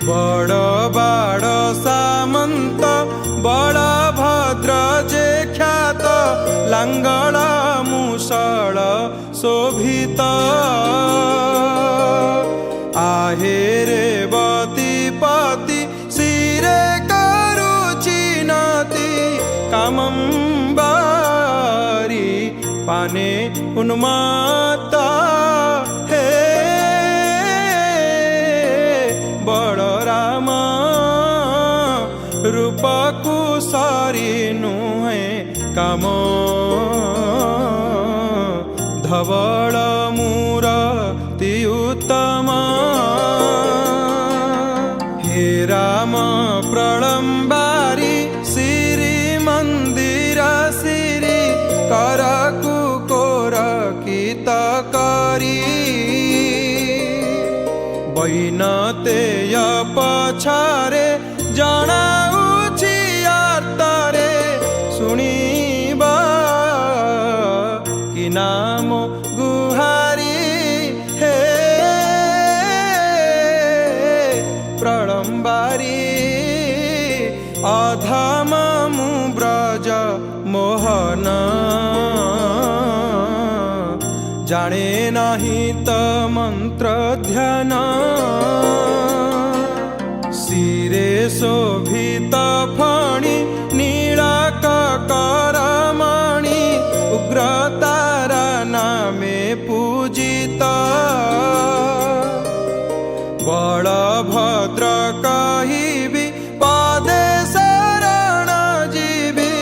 बड़ बाड़ सामंत बलभद्र जे ख्यात लांगल मुषल शोभित आहे रेवती पति शिरे करुचिनति कामंबारी पाने उन्माता हे बलराम रूप कुसारी नुहे काम धवल मूरति उत्तम हे राम प्रलंबारी श्री मंदिर श्री करकु कोरकित करी वैनतेय पछारे जनाउछि आर्तरे शुणिबा कि नाम गुहारी हे प्रलंबारी अधम मु ब्रज मोहन जाने नहीं त मंत्र ध्यान शिरे शोभित फणी नीलक करमणि उग्रतारा नामे पूजित बलभद्र कहिबी पदे शरण जीवी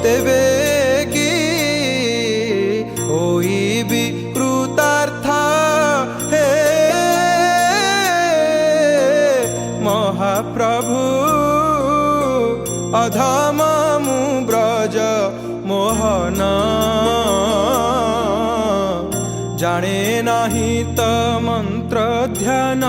तेबे की होइबी कृतार्थ हे महाप्रभु अधम मु ब्रज मोहन जाने नहीं त मंत्र ध्यान।